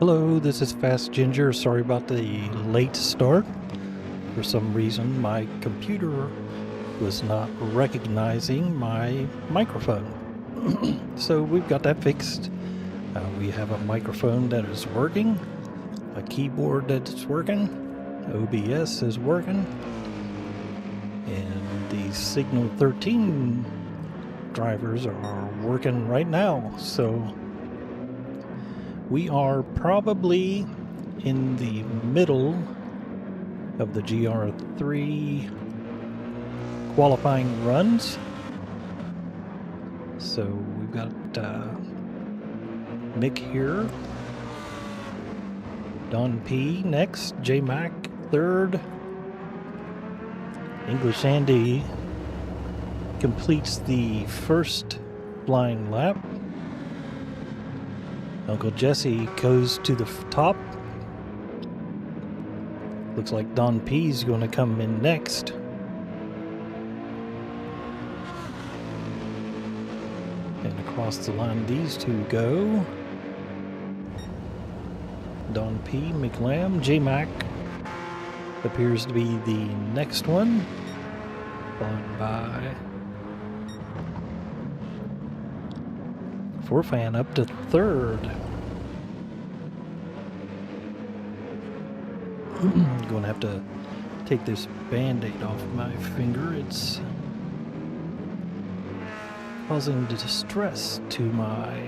Hello, this is Fast Ginger. Sorry about the late start. For some reason, my computer was not recognizing my microphone. So we've got that fixed. We have a microphone that is working, a keyboard that's working, OBS is working, and the Signal 13 drivers are working right now. So we are probably in the middle of the GR3 qualifying runs. So we've got Mick here, Don P next, J Mac third, English Andy completes the first flying lap. Uncle Jesse goes to the top. Looks like Don P's going to come in next. And across the line these two go. Don P, McLam, J-Mac appears to be the next one, followed by Forfan up to third. I'm going to have to take this band-aid off my finger. It's causing distress to my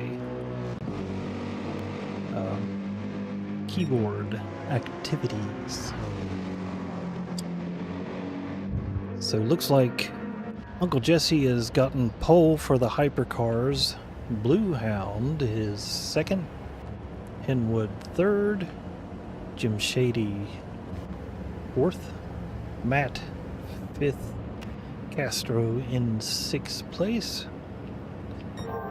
keyboard activities. So it looks like Uncle Jesse has gotten pole for the Hyper-cars. Blue Hound is second, Henwood third, Jim Shady fourth, Matt fifth, Castro in sixth place.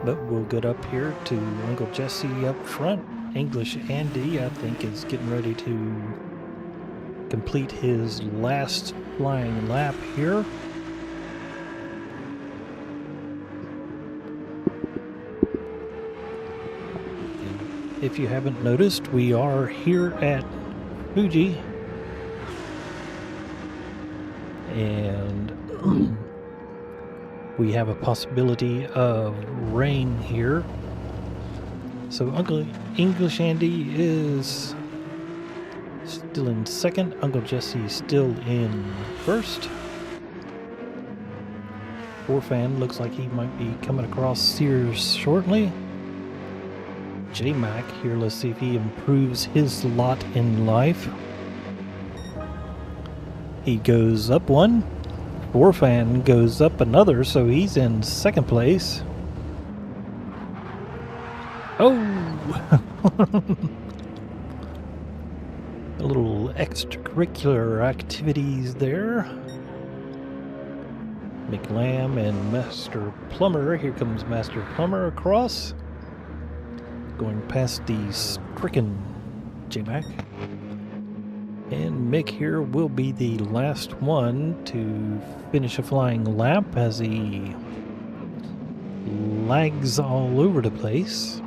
But we'll get up here to Uncle Jesse up front. English Andy, I think, is getting ready to complete his last flying lap here. If you haven't noticed, we are here at Fuji, and we have a possibility of rain here. So Uncle English Andy is still in second, Uncle Jesse still in first. Forfan looks like he might be coming across here shortly. J-Mac here, let's see if he improves his lot in life. He goes up one. Forfan goes up another, so he's in second place. Oh! A little extracurricular activities there. McLam and Master Plumber. Here comes Master Plumber across. Going past the stricken J-Mac. And Mick here will be the last one to finish a flying lap as he lags all over the place.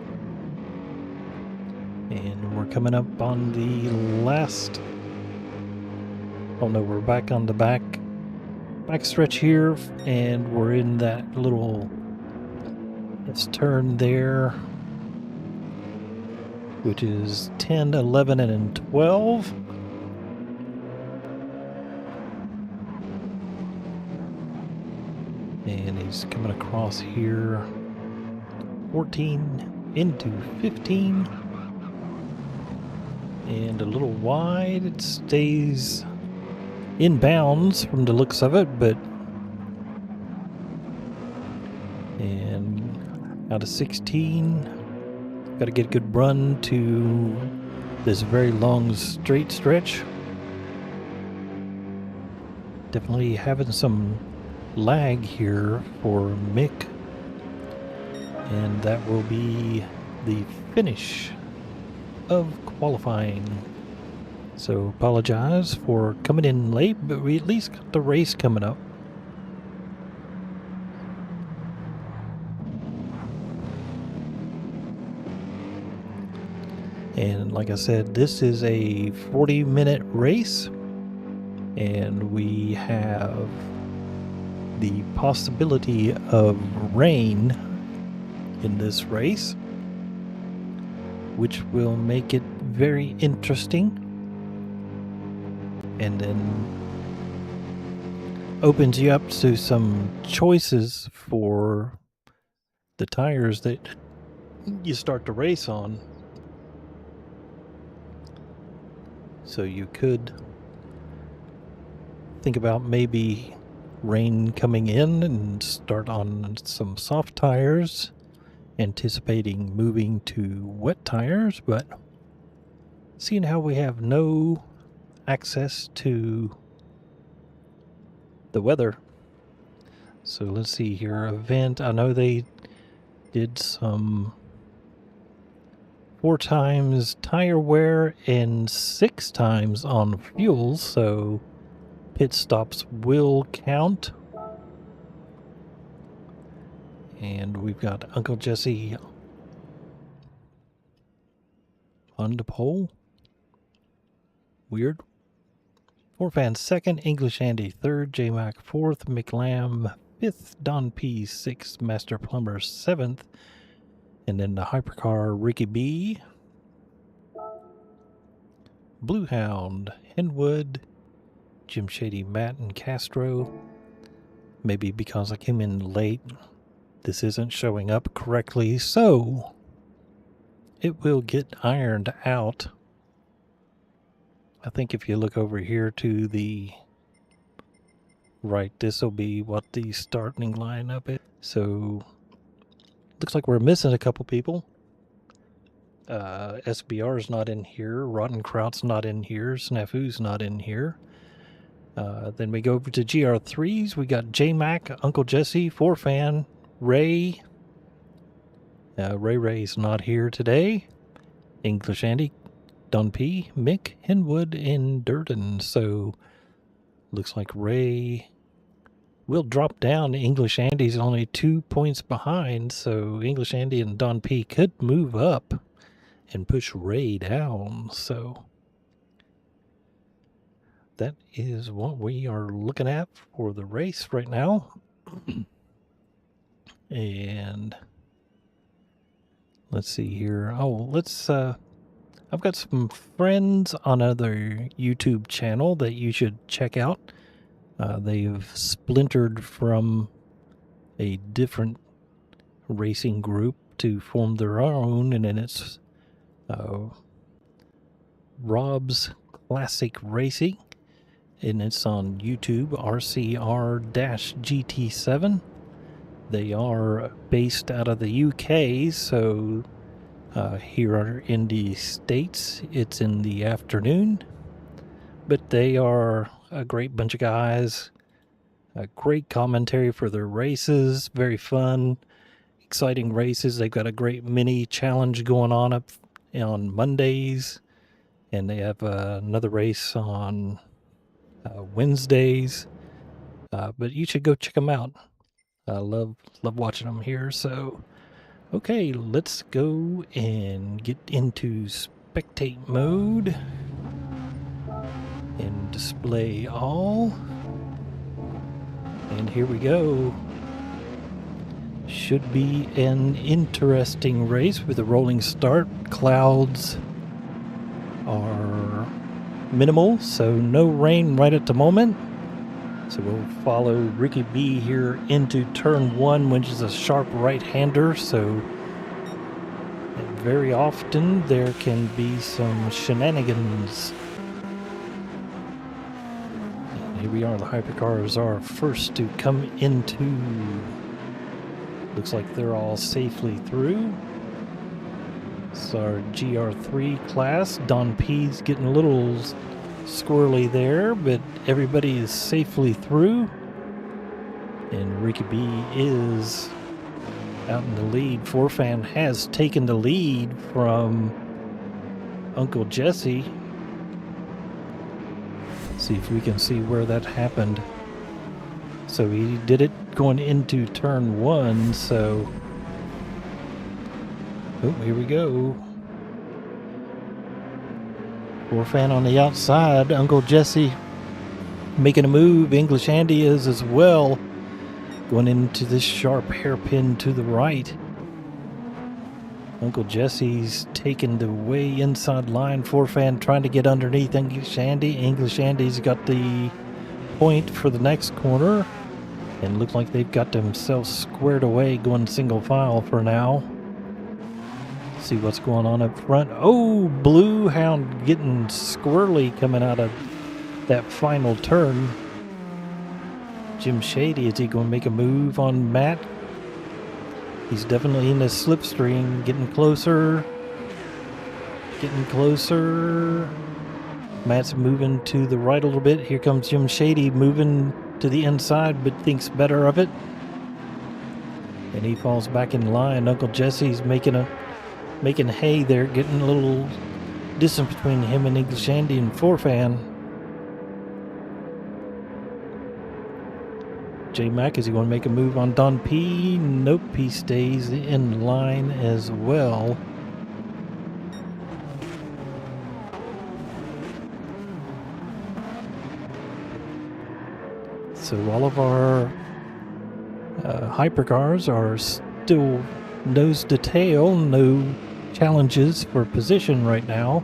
And we're coming up on the last... Oh no, we're back on the back stretch here, and we're in that little... Let's turn there, which is 10, 11, and 12. And he's coming across here, 14 into 15. And a little wide. It stays in bounds from the looks of it, but... And out of 16... Got to get a good run to this very long straight stretch. Definitely having some lag here for Mick. And that will be the finish of qualifying. So apologize for coming in late, but we at least got the race coming up. And like I said, this is a 40-minute race, and we have the possibility of rain in this race, which will make it very interesting, and then opens you up to some choices for the tires that you start the race on. So you could think about maybe rain coming in and start on some soft tires, anticipating moving to wet tires, but seeing how we have no access to the weather. So let's see here. Event, I know they did some 4 times tire wear and 6 times on fuel, so pit stops will count. And we've got Uncle Jesse on the pole. Weird. 4Fan second, English Andy third, J-Mac fourth, McLam fifth, Don P sixth, Master Plumber seventh, and then the Hypercar Ricky B, Blue Hound, Henwood, Jim Shady, Matt, and Castro. Maybe because I came in late, this isn't showing up correctly, so it will get ironed out. I think if you look over here to the right, this will be what the starting lineup is. So looks like we're missing a couple people. SBR's not in here. Rotten Kraut's not in here. Snafu's not in here. Then we go over to GR3s. We got J-Mac, Uncle Jesse, 4Fan, Ray. Ray's not here today. English Andy, Don P, Mick, Henwood, and Durden. So looks like Ray will drop down. English Andy's only 2 points behind, so English Andy and Don P could move up and push Ray down. So that is what we are looking at for the race right now. And let's see here. Oh, let's I've got some friends on another YouTube channel that you should check out. They've splintered from a different racing group to form their own, and then it's Rob's Classic Racing, and it's on YouTube, RCR-GT7. They are based out of the UK, so here in the States, it's in the afternoon. But they are a great bunch of guys. A great commentary for their races. Very fun, exciting races. They've got a great mini challenge going on up on Mondays. And they have another race on Wednesdays. But you should go check them out. I love watching them here. So, okay, let's go and get into spectate mode and display all. And here we go. Should be an interesting race with a rolling start. Clouds are minimal, so no rain right at the moment. So we'll follow Ricky B here into turn 1, which is a sharp right-hander. So very often there can be some shenanigans. And here we are. The Hypercars are first to come into. Looks like they're all safely through. It's our GR3 class. Don P's getting a little squirrely there, but everybody is safely through. And Ricky B is out in the lead. 4Fan has taken the lead from Uncle Jesse. See if we can see where that happened. So he did it going into turn 1, so oh, here we go. Fan on the outside. Uncle Jesse making a move. English Andy is as well. Going into this sharp hairpin to the right. Uncle Jesse's taking the way inside line. Fan trying to get underneath English Andy. English Andy's got the point for the next corner. And looks like they've got themselves squared away, going single file for now. See what's going on up front. Oh, Blue Hound getting squirrely coming out of that final turn. Jim Shady, is he going to make a move on Matt? He's definitely in the slipstream, getting closer. Getting closer. Matt's moving to the right a little bit. Here comes Jim Shady moving to the inside, but thinks better of it. And he falls back in line. Uncle Jesse's making hay there, getting a little distance between him and English Andy and Fan. J Mac, is he going to make a move on Don P? Nope, he stays in line as well. So all of our hypercars are still nose to tail, no challenges for position right now.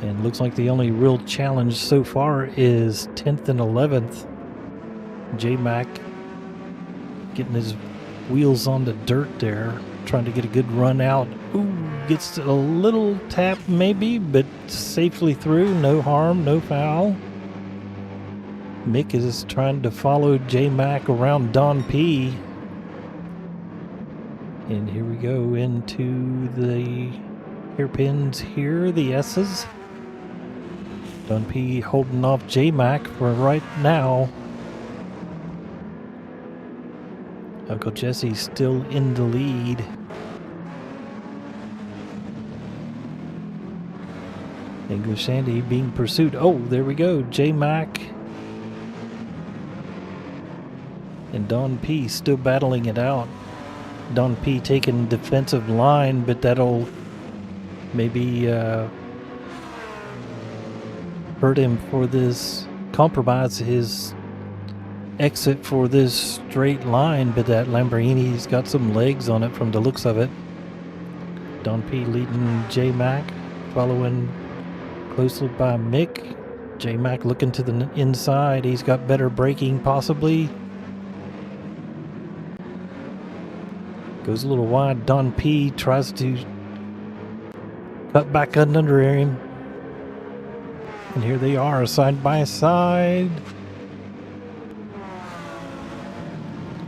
And looks like the only real challenge so far is 10th and 11th. J-Mac getting his wheels on the dirt there, trying to get a good run out. Ooh, gets a little tap maybe, but safely through, no harm, no foul. Mick is trying to follow J-Mac around Don P. And here we go into the hairpins here, the S's. Don P holding off J-Mac for right now. Uncle Jesse's still in the lead. English Andy being pursued. Oh, there we go. J-Mac and Don P still battling it out. Don P taking defensive line, but that'll maybe hurt him for this, compromise his exit for this straight line, but that Lamborghini's got some legs on it from the looks of it. Don P leading J-Mac, following closely by Mick. J-Mac looking to the inside. He's got better braking possibly. Goes a little wide. Don P tries to cut back under him. And here they are, side by side.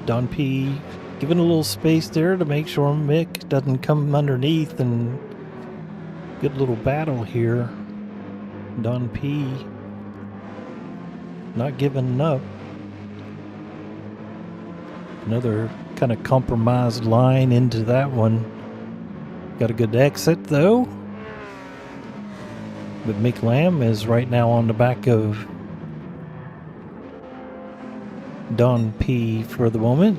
Don P giving a little space there to make sure Mick doesn't come underneath, and good little battle here. Don P not giving up. Another kind of compromised line into that one. Got a good exit though. But Mick Lamb is right now on the back of Don P for the moment.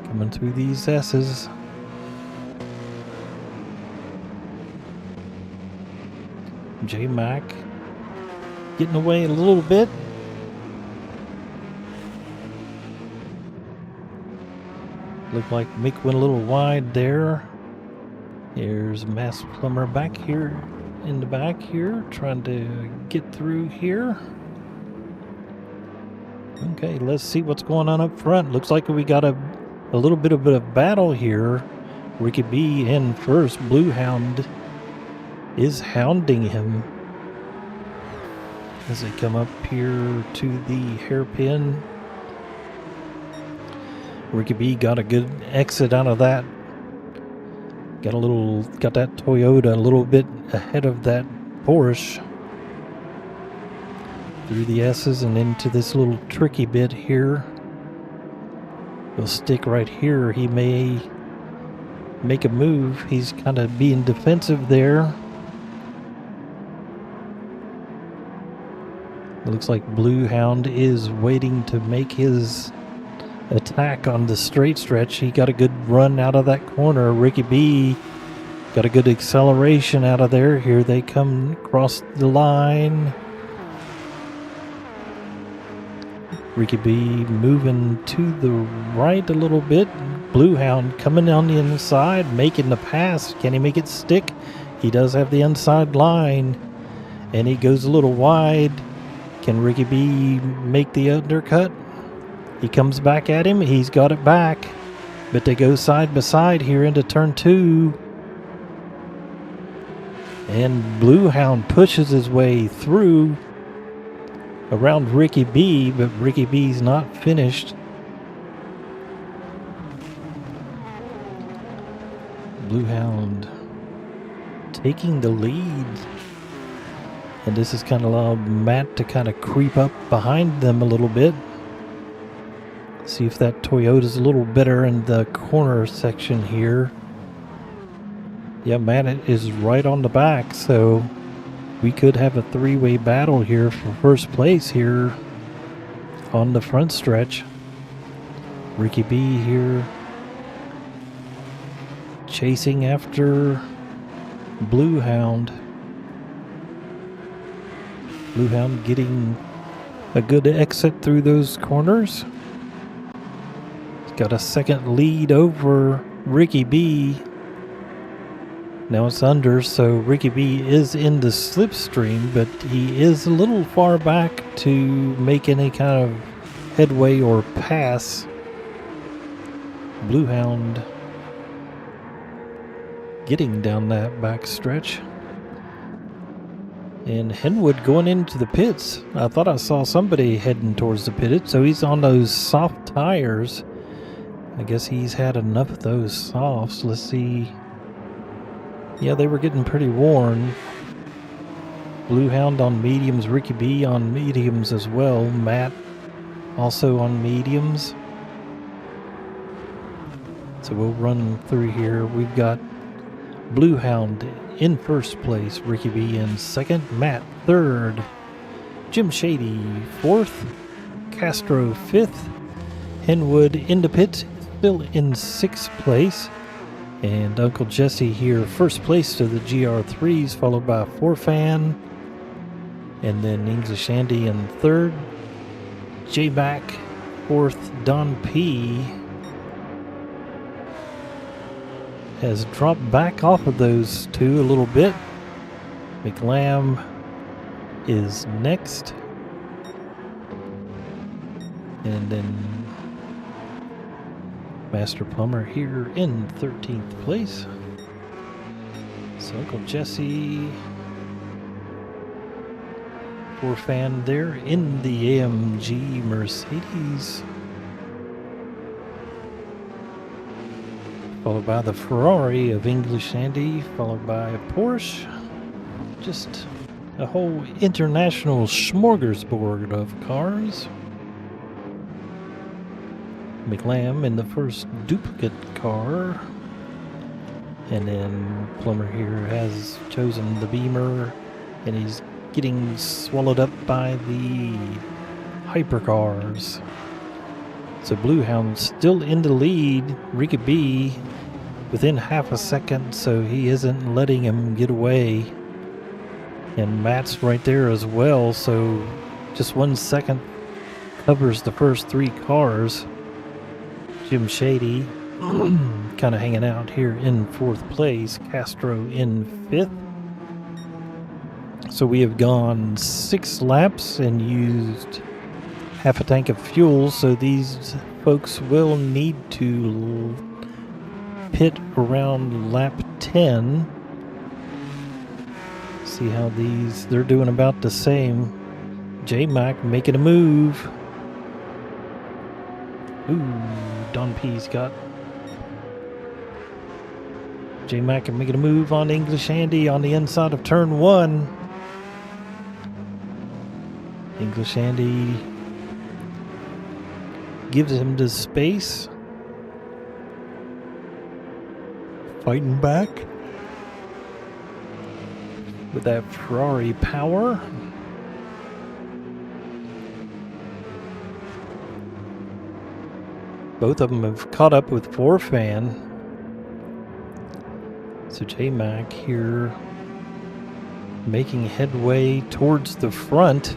Coming through these S's. J-Mac getting away a little bit. Looked like Mick went a little wide there. Here's Mass Plumber back here in the back here, trying to get through here. Okay, let's see what's going on up front. Looks like we got a little bit of a battle here. Ricky B in first. Blue Hound is hounding him as they come up here to the hairpin. Ricky B got a good exit out of that. Got that Toyota a little bit ahead of that Porsche. Through the S's and into this little tricky bit here. He'll stick right here. He may make a move. He's kind of being defensive there. It looks like Blue Hound is waiting to make his attack on the straight stretch. He got a good run out of that corner. Ricky B got a good acceleration out of there. Here they come across the line. Ricky B moving to the right a little bit. Blue Hound coming on the inside, making the pass. Can he make it stick? He does have the inside line, and he goes a little wide. Can Ricky B make the undercut? He comes back at him. He's got it back, but they go side by side here into turn 2. And Blue Hound pushes his way through around Ricky B, but Ricky B's not finished. Blue Hound taking the lead. And this has kind of allowed Matt to kind of creep up behind them a little bit. See if that Toyota's a little better in the corner section here. Yeah, Matt is right on the back, so we could have a 3-way battle here for first place here on the front stretch. Ricky B here chasing after Blue Hound. Blue Hound getting a good exit through those corners. He's got a second lead over Ricky B. Now it's under, so Ricky B is in the slipstream, but he is a little far back to make any kind of headway or pass. Blue Hound getting down that back stretch. And Henwood going into the pits. I thought I saw somebody heading towards the pit, so he's on those soft tires. I guess he's had enough of those softs. Let's see. Yeah, they were getting pretty worn. Blue Hound on mediums, Ricky B on mediums as well. Matt also on mediums. So we'll run through here. We've got Blue Hound in first place, Ricky B in second, Matt third, Jim Shady fourth, Castro fifth, Henwood in the pit still in sixth place. And Uncle Jesse here, first place to the GR3s, followed by 4Fan. And then English Andy in third. J-Mac, fourth. Don P has dropped back off of those two a little bit. McLam is next. And then Master Plumber here in 13th place. So Uncle Jesse, 4Fan there in the AMG Mercedes. Followed by the Ferrari of English Andy, followed by a Porsche. Just a whole international smorgasbord of cars. McLam in the first duplicate car. And then Plumber here has chosen the Beamer, and he's getting swallowed up by the Hyper-cars. So Blue Hound still in the lead. Ricky B within half a second, so he isn't letting him get away. And Matt's right there as well, so just 1 second covers the first 3 cars. Jim Shady kind of hanging out here in 4th place. Castro in 5th. So we have gone 6 laps and used half a tank of fuel, so these folks will need to pit around lap 10. See how they're doing about the same. J-Mac making a move. Ooh, Don P's got J-Mac making a move on English Andy on the inside of turn 1. English Andy gives him the space. Fighting back with that Ferrari power. Both of them have caught up with Forfan. So J-Mac here making headway towards the front.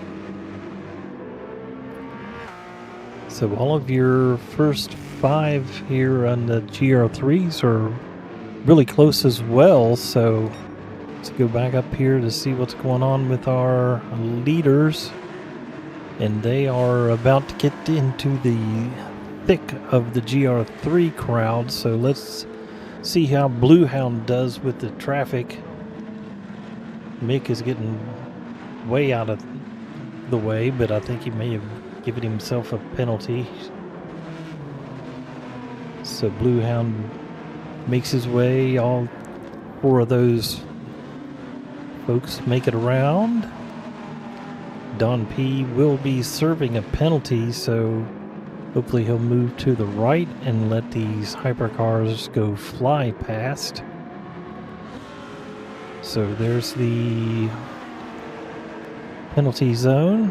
So all of your first 5 here on the GR3s are really close as well. So let's go back up here to see what's going on with our leaders. And they are about to get into the thick of the GR3 crowd. So let's see how Blue Hound does with the traffic. Mick is getting way out of the way, but I think he may have given himself a penalty. So Blue Hound makes his way. All 4 of those folks make it around. Don P will be serving a penalty, so hopefully he'll move to the right and let these hypercars go fly past. So there's the penalty zone.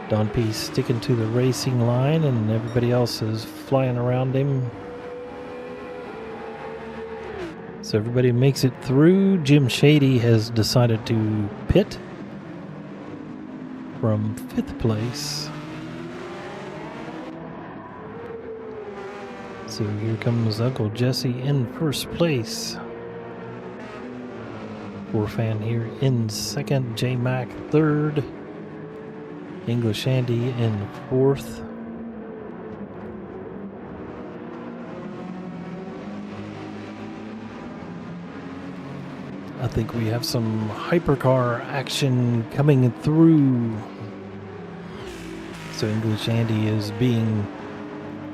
Don P sticking to the racing line and everybody else is flying around him. So everybody makes it through. Jim Shady has decided to pit from 5th place. So here comes Uncle Jesse in 1st place. Forfan here in 2nd. J-Mac 3rd. English Andy in 4th. I think we have some hypercar action coming through. So English Andy is being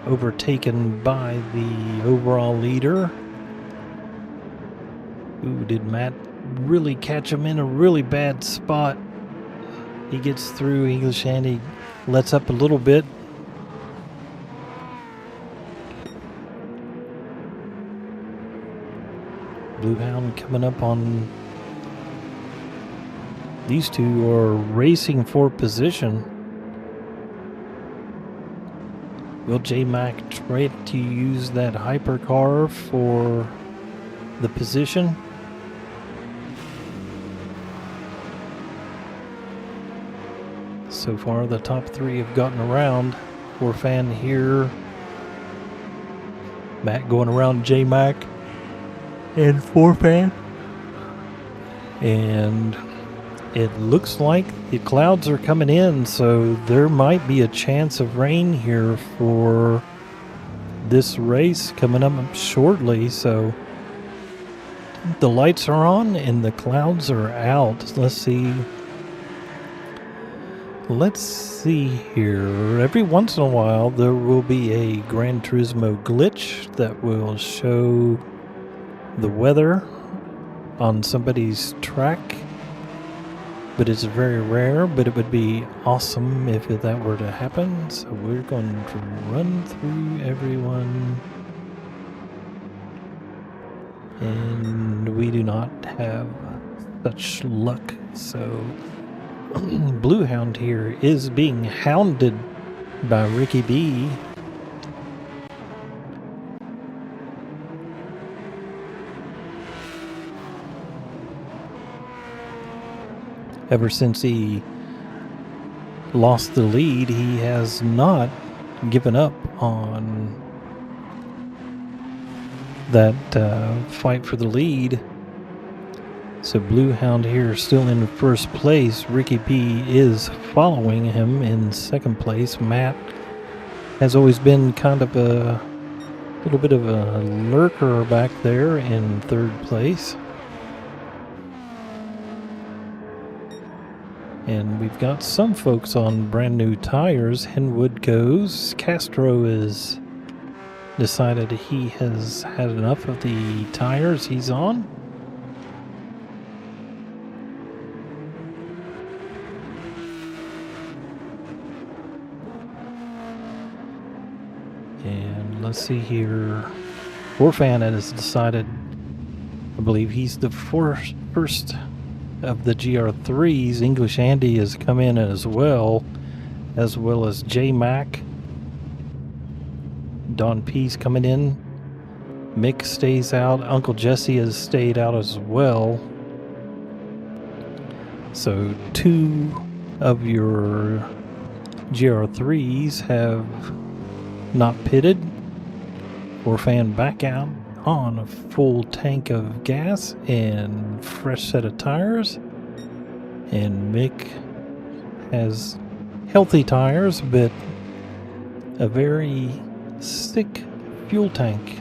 overtaken by the overall leader. Ooh, did Matt really catch him in a really bad spot? He gets through. English Andy lets up a little bit. Blue Hound coming up on. These two are racing for position. Will J-Mac try to use that hypercar for the position? So far, the top 3 have gotten around. Forfan here. Matt going around J-Mac and Forfan. And it looks like the clouds are coming in, so there might be a chance of rain here for this race coming up shortly. So the lights are on and the clouds are out. Let's see here. Every once in a while there will be a Gran Turismo glitch that will show the weather on somebody's track, but it's very rare. But it would be awesome if that were to happen. So we're going to run through everyone, and we do not have such luck. So Blue Hound here is being hounded by Ricky B. Ever since he lost the lead, he has not given up on that fight for the lead. So Blue Hound here still in 1st place. Ricky P is following him in 2nd place. Matt has always been kind of a little bit of a lurker back there in 3rd place. And we've got some folks on brand new tires. Henwood goes. Castro is decided he has had enough of the tires he's on. And let's see here. Forfan has decided, I believe he's the first of the GR3s. English Andy has come in as well as J-Mac. Don P's coming in. Mick stays out. Uncle Jesse has stayed out as well. So 2 of your GR3s have not pitted or fanned back out on a full tank of gas and fresh set of tires. And Mick has healthy tires, but a very thick fuel tank.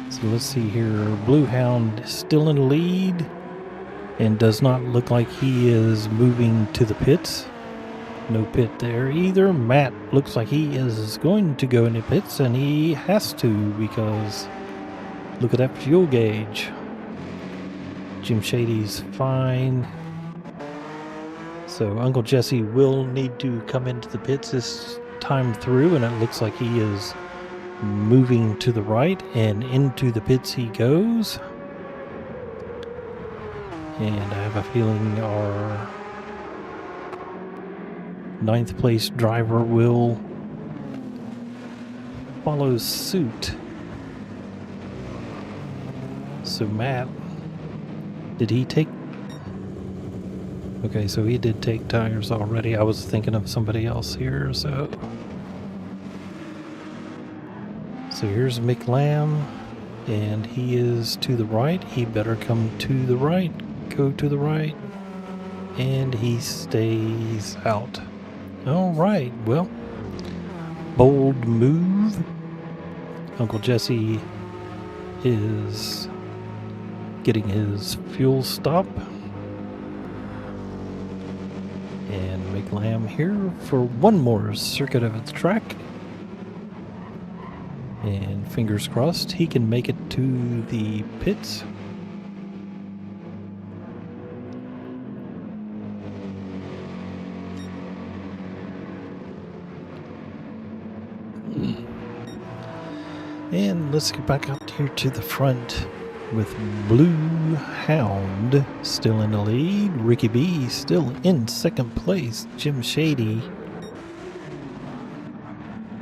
So let's see here. Blue Hound is still in the lead and does not look like he is moving to the pits. No pit there either. Matt looks like he is going to go in the pits, and he has to because look at that fuel gauge. Jim Shady's fine. So Uncle Jesse will need to come into the pits this time through, and it looks like he is moving to the right, and into the pits he goes. And I have a feeling our 9th place driver will follow suit. So Matt, did he take... Okay, so he did take tires already. I was thinking of somebody else here, so here's Mick Lamb, and he is to the right. He better come to the right, go to the right, and he stays out. All right, well, bold move. Uncle Jesse is getting his fuel stop. And Mick Lamb here for one more circuit of its track. And fingers crossed he can make it to the pits. And let's get back up here to the front with Blue Hound still in the lead. Ricky B still in second place. Jim Shady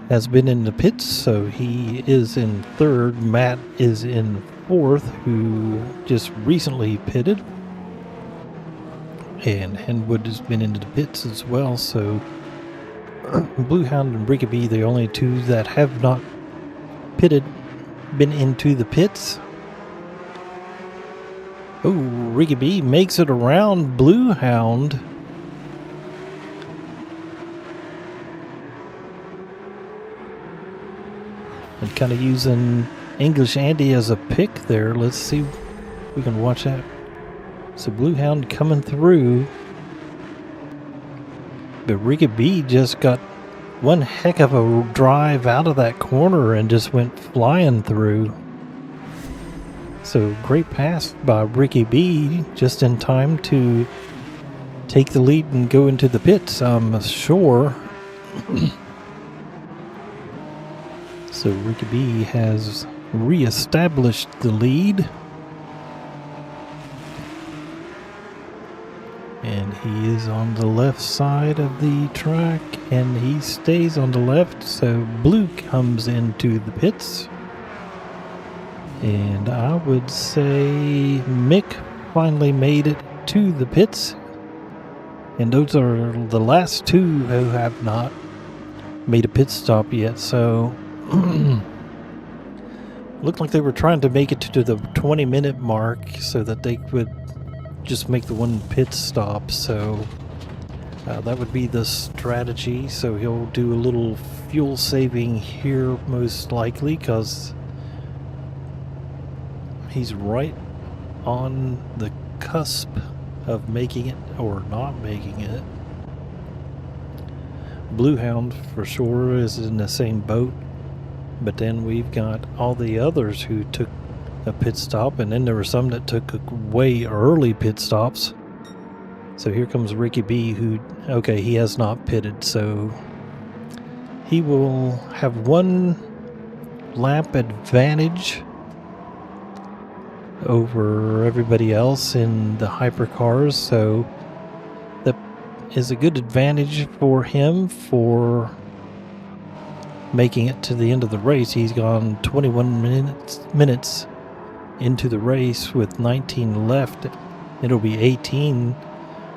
has been in the pits, so he is in third. Matt is in fourth, who just recently pitted. And Henwood has been into the pits as well, so Blue Hound and Ricky B, the only 2 that have not pitted, been into the pits. Oh, Ricky B makes it around Blue Hound. And kind of using English Andy as a pick there. Let's see if we can watch that. So Blue Hound coming through. But Ricky B just got one heck of a drive out of that corner and just went flying through. So great pass by Ricky B, just in time to take the lead and go into the pits, I'm sure. So Ricky B has re-established the lead. And he is on the left side of the track, and he stays on the left, so Blue comes into the pits. And I would say Mick finally made it to the pits. And those are the last 2 who have not made a pit stop yet, so looked like they were trying to make it to the 20-minute mark so that they could just make the one pit stop. So that would be the strategy. So he'll do a little fuel saving here most likely, because he's right on the cusp of making it or not making it. Blue Hound for sure is in the same boat, but then we've got all the others who took a pit stop, and then there were some that took way early pit stops. So here comes Ricky B, who, okay, he has not pitted, so he will have 1 lap advantage over everybody else in the hypercars, so that is a good advantage for him for making it to the end of the race. He's gone 21 minutes into the race with 19 left. It'll be 18,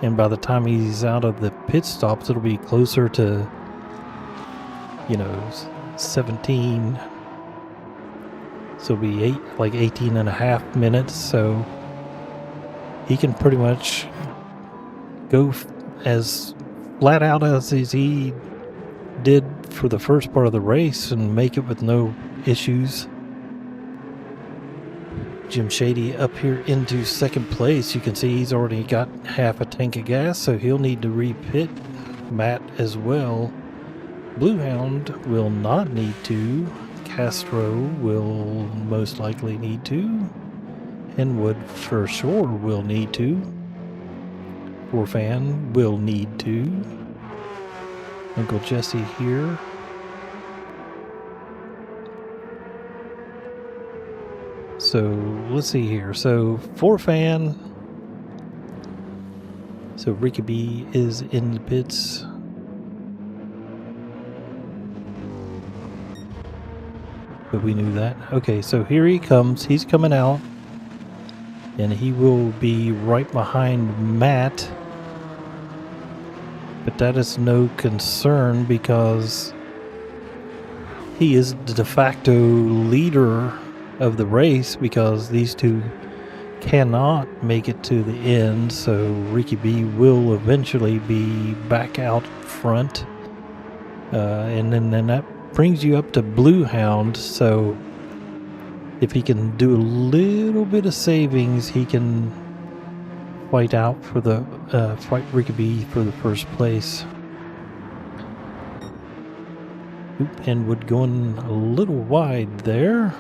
and by the time he's out of the pit stops, it'll be closer to, 17. So it'll be 18 and a half minutes. So he can pretty much go as flat out as he did for the first part of the race and make it with no issues. Jim Shady up here into second place. You can see he's already got half a tank of gas, so he'll need to repit. Matt as well. Bluehound will not need to. Castro will most likely need to. Henwood for sure will need to. Forfan will need to. Uncle Jesse here. So let's see here. So Forfan. So Ricky B is in the pits. But we knew that. Okay, so here he comes. He's coming out. And he will be right behind Matt. But that is no concern because he is the de facto leader of the race, because these two cannot make it to the end. So Ricky B will eventually be back out front. And then that brings you up to Bluehound. So if he can do a little bit of savings, he can fight out for the fight Ricky B for the first place. Oop, and would going a little wide there.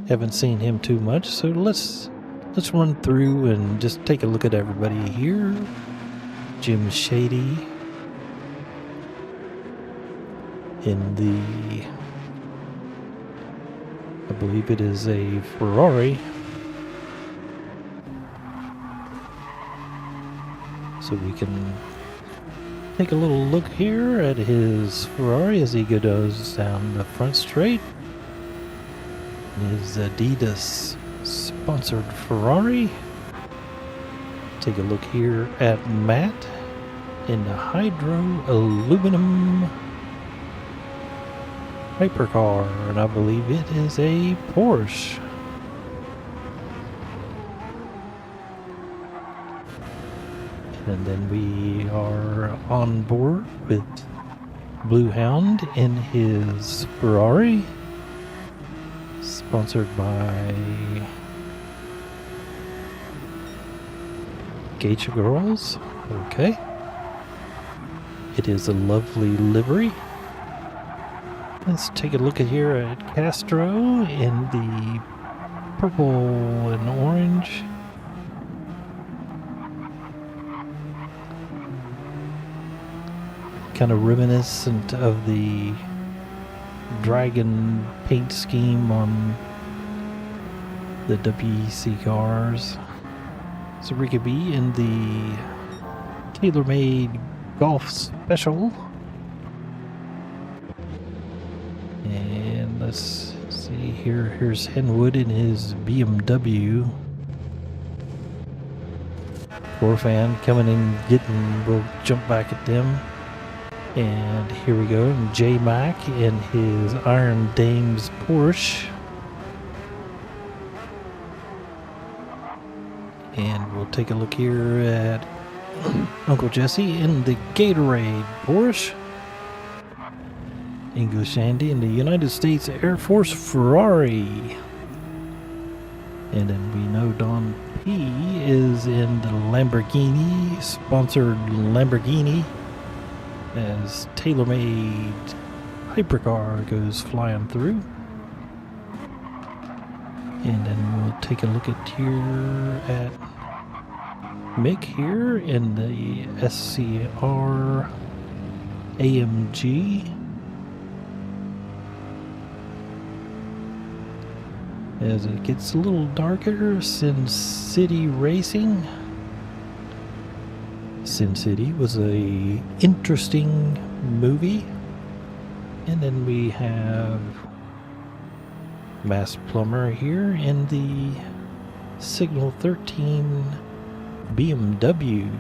Haven't seen him too much, so let's run through and just take a look at everybody here. Jim Shady in the, I believe it is a Ferrari. So we can take a little look here at his Ferrari as he goes down the front straight. His Adidas sponsored Ferrari. Take a look here at Matt in the hydro aluminum hypercar, and I believe it is a Porsche. And then we are on board with Bluehound in his Ferrari, sponsored by Geisha Girls. Okay. It is a lovely livery. Let's take a look at here at Castro in the purple and orange. Kind of reminiscent of the dragon paint scheme on the WEC cars. So Ricky B in the tailor-made Golf Special. And let's see here. Here's Henwood in his BMW. Forfan coming in, we'll jump back at them. And here we go, J Mac in his Iron Dames Porsche. And we'll take a look here at Uncle Jesse in the Gatorade Porsche. English Andy in the United States Air Force Ferrari. And then we know Don P is in the Lamborghini, sponsored Lamborghini, as tailor-made hypercar goes flying through. And then we'll take a look at here at Mick here in the SCR AMG. As it gets a little darker, Sin City Racing. Sin City was a interesting movie. And then we have Mass Plumber here in the Signal 13 BMW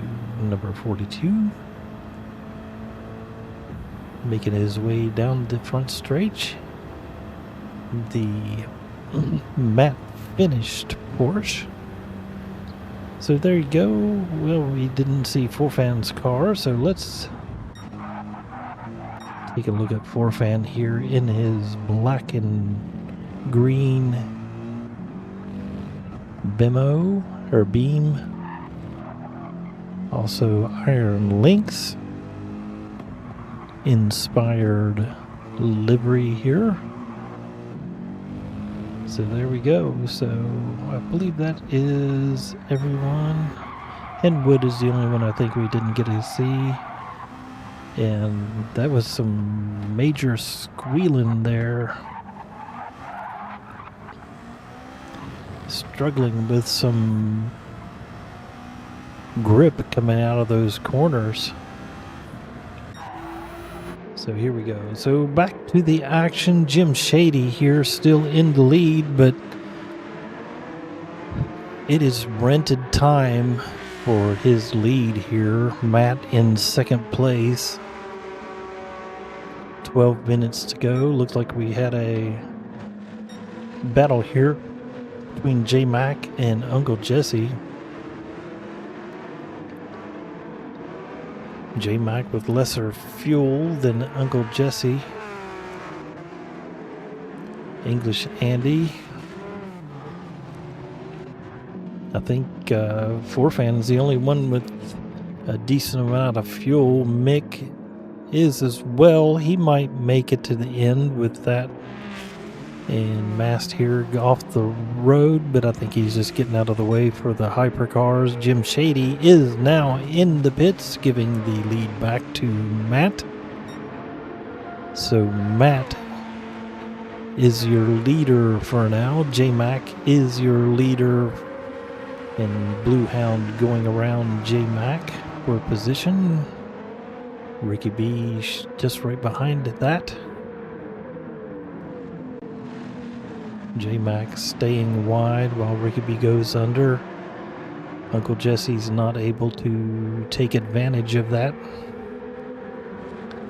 number 42, making his way down the front straight. The matte finished Porsche. So there you go. Well, we didn't see Forfan's car, so let's take a look at Forfan here in his black and green Bemo or Beam. Also Iron Lynx inspired livery here. So there we go. So I believe that is everyone. Henwood is the only one I think we didn't get to see. And that was some major squealing there. Struggling with some grip coming out of those corners. So here we go. So back to the action. Jim Shady here still in the lead, but it is rented time for his lead here. Matt in second place. 12 minutes to go. Looks like we had a battle here between J-Mac and Uncle Jesse. J-Mac with lesser fuel than Uncle Jesse. English Andy. I think Forfan's the only one with a decent amount of fuel. Mick is as well. He might make it to the end with that. And Mast here off the road, but I think he's just getting out of the way for the hypercars. Jim Shady is now in the pits, giving the lead back to Matt. So Matt is your leader for now. J-Mac is your leader. And Blue Hound going around J-Mac for position. Ricky B just right behind that. J-Mac staying wide while Ricky B goes under. Uncle Jesse's not able to take advantage of that.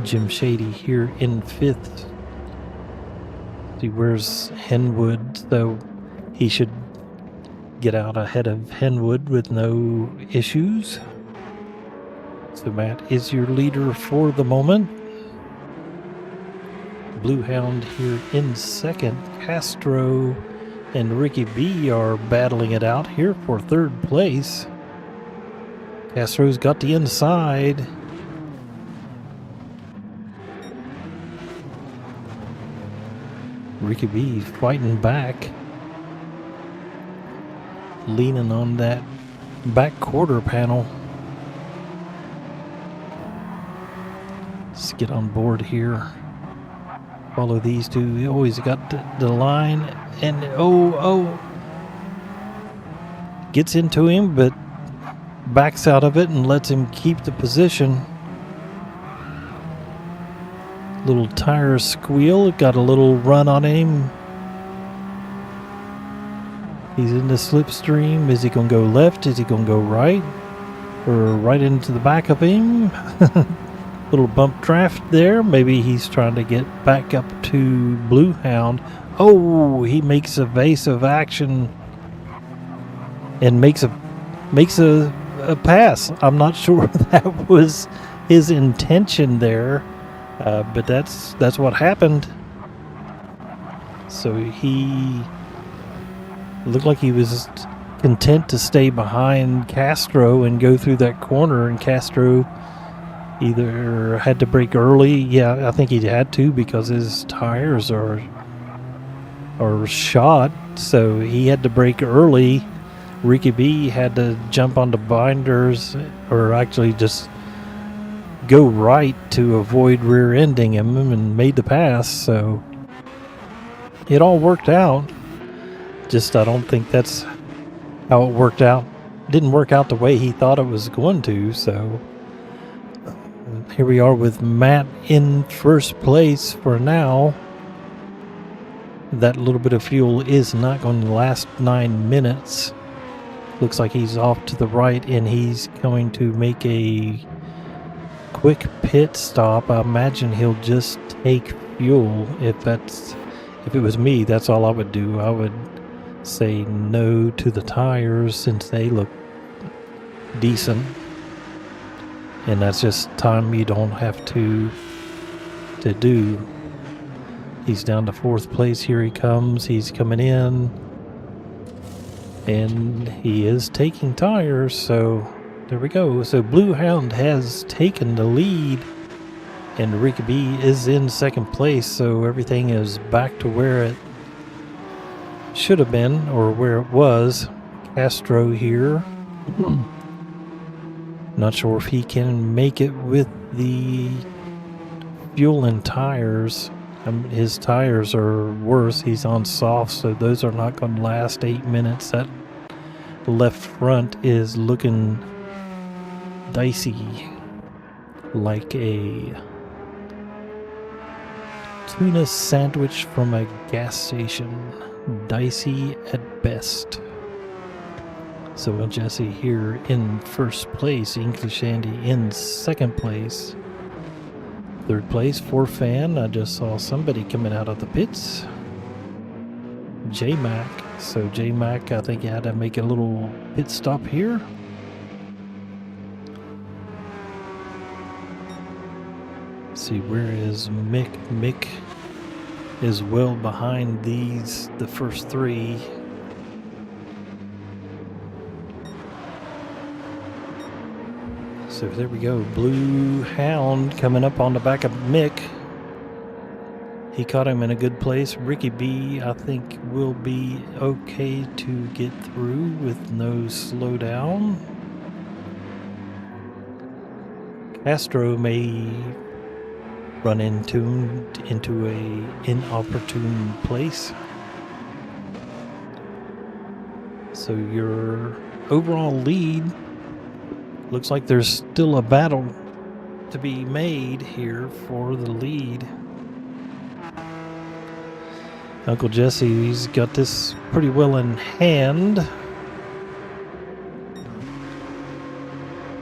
Jim Shady here in fifth. See, where's Henwood? Though he should get out ahead of Henwood with no issues. So Matt is your leader for the moment. Blue Hound here in second. Castro and Ricky B are battling it out here for third place. Castro's got the inside. Ricky B fighting back. Leaning on that back quarter panel. Let's get on board here. Follow these two. He always got the line, and gets into him, but backs out of it and lets him keep the position. Little tire squeal. Got a little run on him. He's in the slipstream. Is he going to go left? Is he going to go right? Or right into the back of him? Little bump draft there. Maybe he's trying to get back up to Blue Hound. Oh, he makes evasive action and makes a pass. I'm not sure that was his intention there, but that's what happened. So he looked like he was content to stay behind Castro and go through that corner, and Castro either had to brake early. Yeah, I think he had to because his tires are shot, so he had to brake early. Ricky B had to jump onto binders, or actually just go right to avoid rear-ending him, and made the pass. So it all worked out. Just I don't think that's how it worked out. Didn't work out the way he thought it was going to. So here we are with Matt in first place for now. That little bit of fuel is not going to last 9 minutes. Looks like he's off to the right and he's going to make a quick pit stop. I imagine he'll just take fuel. If it was me, that's all I would do. I would say no to the tires since they look decent. And that's just time you don't have to do. He's down to fourth place. Here he comes. He's coming in. And he is taking tires. So there we go. So Blue Hound has taken the lead. And Ricky B is in second place. So everything is back to where it should have been, or where it was. Castro here. Not sure if he can make it with the fuel and tires. His tires are worse. He's on soft, so those are not going to last 8 minutes. That left front is looking dicey, like a tuna sandwich from a gas station. Dicey at best. So Jesse here in first place. English Andy in second place. Third place for Fan. I just saw somebody coming out of the pits. J-Mac. So J-Mac, I think, had to make a little pit stop here. Let's see, where is Mick? Mick is well behind the first three. So there we go. Blue Hound coming up on the back of Mick. He caught him in a good place. Ricky B, I think, will be okay to get through with no slowdown. Castro may run into a inopportune place. So your overall lead, looks like there's still a battle to be made here for the lead. Uncle Jesse's got this pretty well in hand.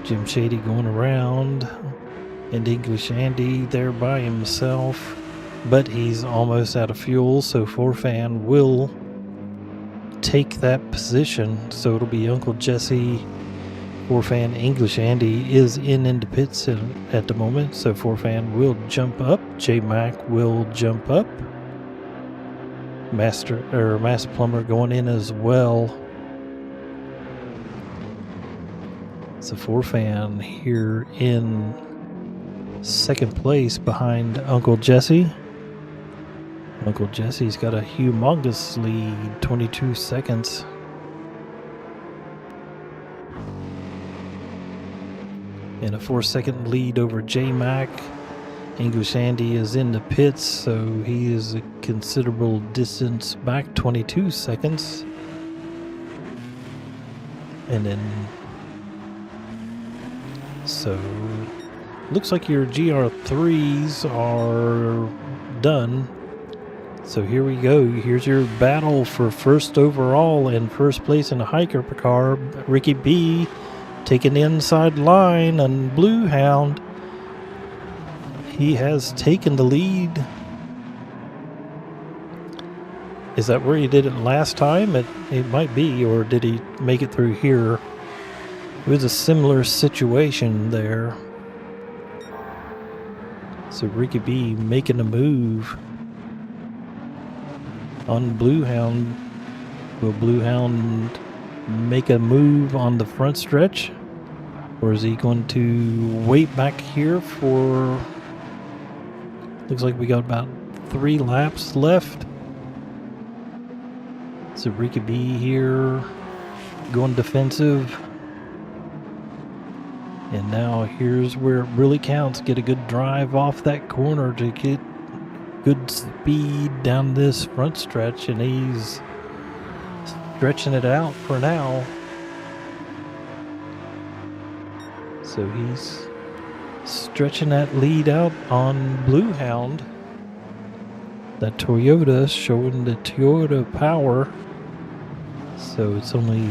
Jim Shady going around, and English Andy there by himself, but he's almost out of fuel, so Forfan will take that position. So it'll be Uncle Jesse. Forfan, English Andy is in the pits at the moment, so Forfan will jump up. J-Mac will jump up. Master Plumber going in as well. So Forfan here in second place behind Uncle Jesse. Uncle Jesse's got a humongous lead, 22 seconds. And a 4-second lead over J-Mac. English Andy is in the pits, so he is a considerable distance back, 22 seconds. And then, so looks like your GR3s are done. So here we go. Here's your battle for first overall and first place in a Hyper-car. Ricky B taking the inside line on Blue Hound. He has taken the lead. Is that where he did it last time? It might be, or did he make it through here? It was a similar situation there. So Ricky B making a move on Blue Hound. Will Blue Hound make a move on the front stretch? Or is he going to wait back here for... Looks like we got about 3 laps left. So Ricky B here going defensive. And now here's where it really counts. Get a good drive off that corner to get good speed down this front stretch. And he's stretching it out for now. So he's stretching that lead out on Blue Hound. That Toyota showing the Toyota power. So it's only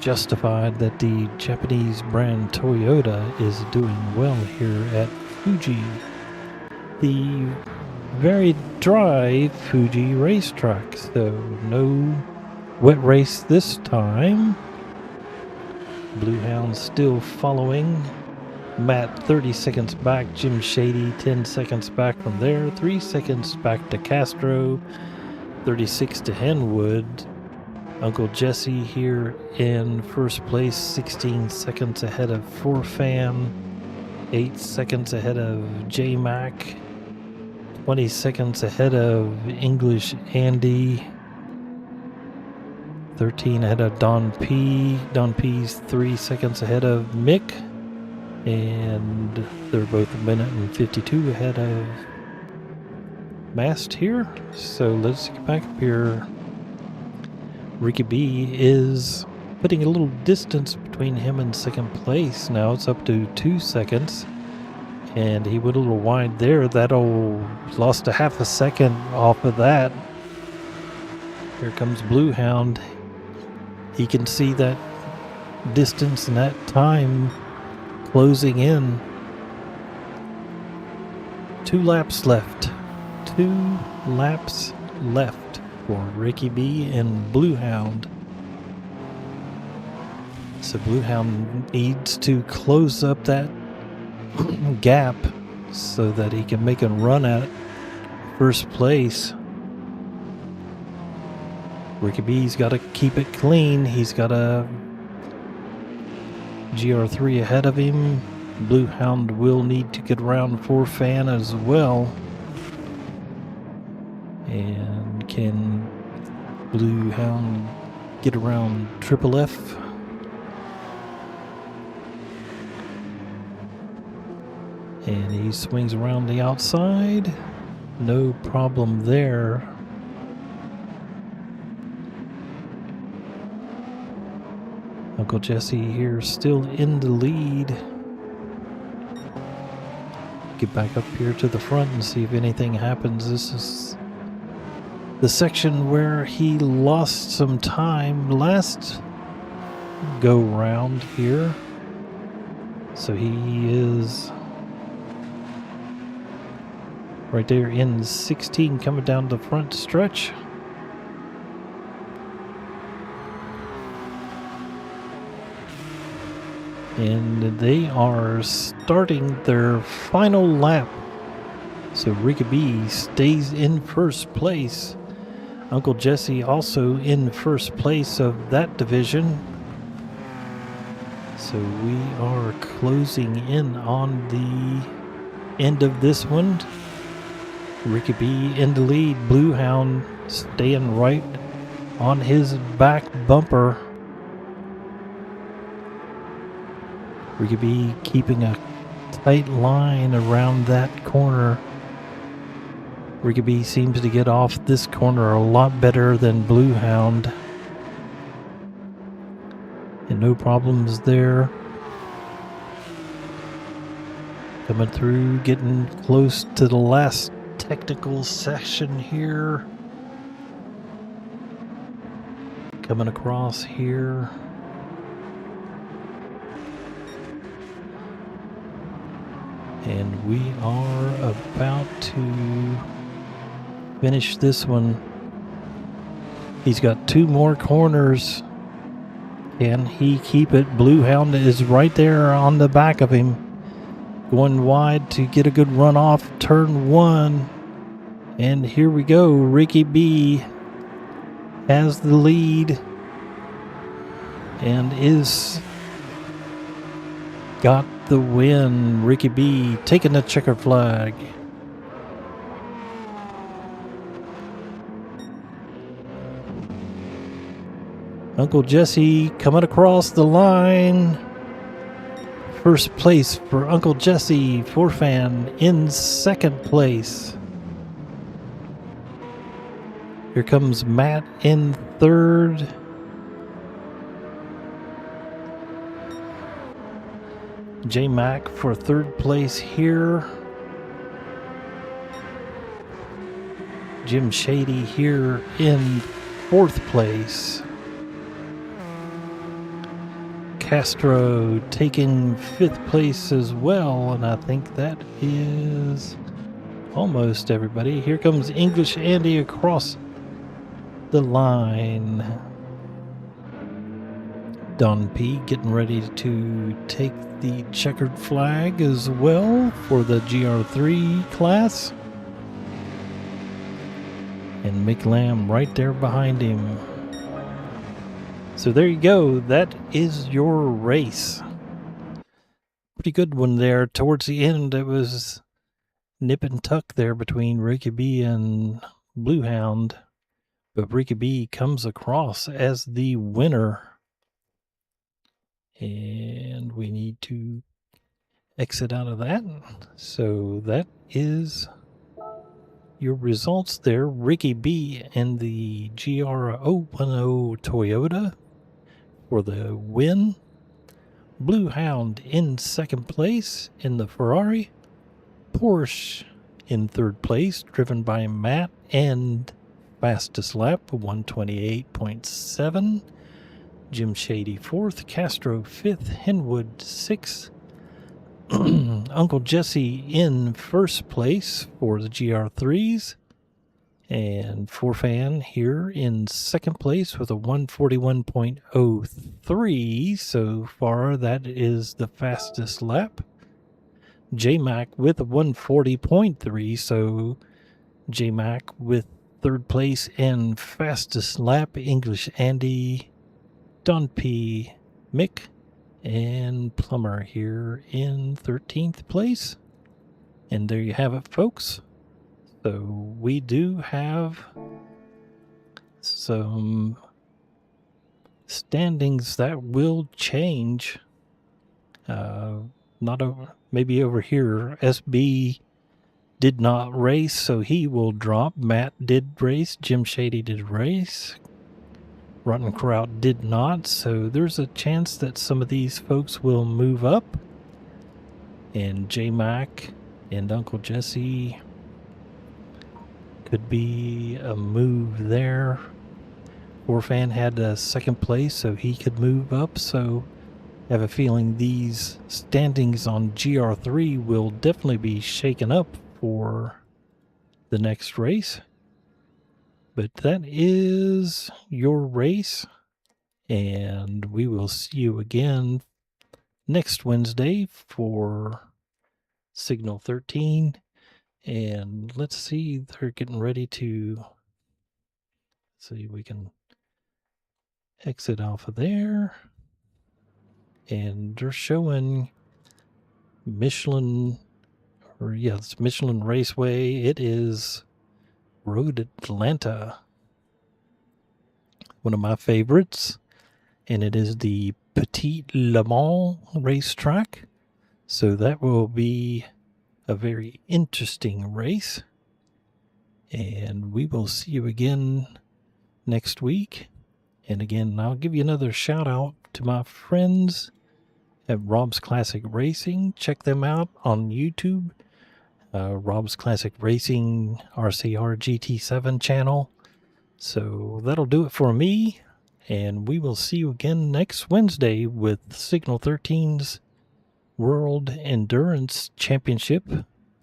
justified that the Japanese brand Toyota is doing well here at Fuji, the very dry Fuji racetrack. So no wet race this time. Blue Hound still following. Matt 30 seconds back, Jim Shady 10 seconds back from there, 3 seconds back to Castro, 36 to Henwood. Uncle Jesse here in first place, 16 seconds ahead of Forfan, 8 seconds ahead of J-Mac, 20 seconds ahead of English Andy, 13 ahead of Don P. Don P's 3 seconds ahead of Mick, and they're both a minute and 52 ahead of Mast here. So let's get back up here. Ricky B is putting a little distance between him and second place. Now it's up to 2 seconds, and he went a little wide there. That'll lost a half a second off of that. Here comes Blue Hound. He can see that distance and that time closing in. 2 laps left. 2 laps left for Ricky B and Blue Hound. So Blue Hound needs to close up that gap so that he can make a run at first place. Ricky B's got to keep it clean. He's got a GR3 ahead of him. Blue Hound will need to get around Forfan as well. And can Blue Hound get around Triple F? And he swings around the outside. No problem there. Uncle Jesse here still in the lead. Get back up here to the front and see if anything happens. This is the section where he lost some time last go round here. So he is right there in 16 coming down the front stretch. And they are starting their final lap. So Ricky B stays in first place. Uncle Jesse also in first place of that division. So we are closing in on the end of this one. Ricky B in the lead. Blue Hound staying right on his back bumper. Ricky B keeping a tight line around that corner. Ricky B seems to get off this corner a lot better than Blue Hound. And no problems there. Coming through, getting close to the last technical section here. Coming across here. And we are about to finish this one. He's got 2 more corners. Can he keep it? Blue Hound is right there on the back of him. Going wide to get a good run off turn 1. And here we go. Ricky B has the lead and is got the win. Ricky B taking the checker flag. Uncle Jesse coming across the line. First place for Uncle Jesse. Forfan in second place. Here comes Matt in third. J-Mac for third place here. Jim Shady here in fourth place. Castro taking fifth place as well, and I think that is almost everybody. Here comes English Andy across the line. Don P getting ready to take the checkered flag as well for the GR3 class. And Mick Lamb right there behind him. So there you go. That is your race. Pretty good one there. Towards the end, it was nip and tuck there between Ricky B and Blue Hound. But Ricky B comes across as the winner. And we need to exit out of that. So that is your results there. Ricky B in the GR010 Toyota for the win. Blue Hound in second place in the Ferrari. Porsche in third place, driven by Matt, and fastest lap 128.7. Jim Shady fourth, Castro fifth, Henwood sixth. Uncle Jesse in first place for the GR3s. And Forfan here in second place with a 141.03. So far, that is the fastest lap. J-Mac with a 140.3. So J-Mac with third place and fastest lap. English Andy, Don P, Mick, and Plumber here in 13th place. And there you have it, folks. So we do have some standings that will change. Not over, maybe over here. SB did not race, so he will drop. Matt did race. Jim Shady did race. Rotten Kraut did not, so there's a chance that some of these folks will move up. And J-Mac and Uncle Jesse could be a move there. Orfan had a second place, so he could move up. So I have a feeling these standings on GR3 will definitely be shaken up for the next race. But that is your race, and we will see you again next Wednesday for Signal 13. And let's see, they're getting ready to see, we can exit off of there. And they're showing Michelin, or yes, Michelin Raceway. It is Road Atlanta, one of my favorites, and it is the Petit Le Mans racetrack. So that will be a very interesting race, and we will see you again next week. And again, I'll give you another shout out to my friends at Rob's Classic Racing. Check them out on YouTube. Rob's Classic Racing RCR GT7 channel. So that'll do it for me, and we will see you again next Wednesday with Signal 13's World Endurance Championship,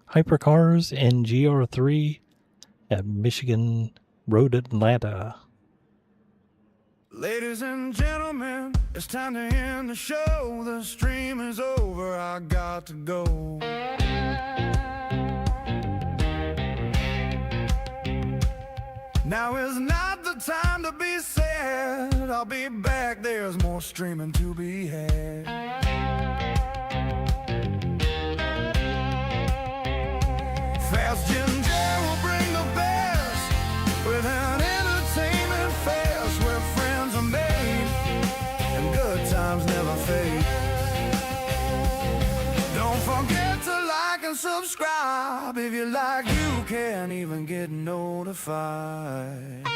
Hyper-cars and GR3 at Michigan Road Atlanta. Ladies and gentlemen, it's time to end the show. The stream is over, I got to go. Now is not the time to be sad. I'll be back, there's more streaming to be had. Fast Ginger will bring the best with an entertainment fest where friends are made and good times never fade. Don't forget to like and subscribe. If you like, you can't even get notified.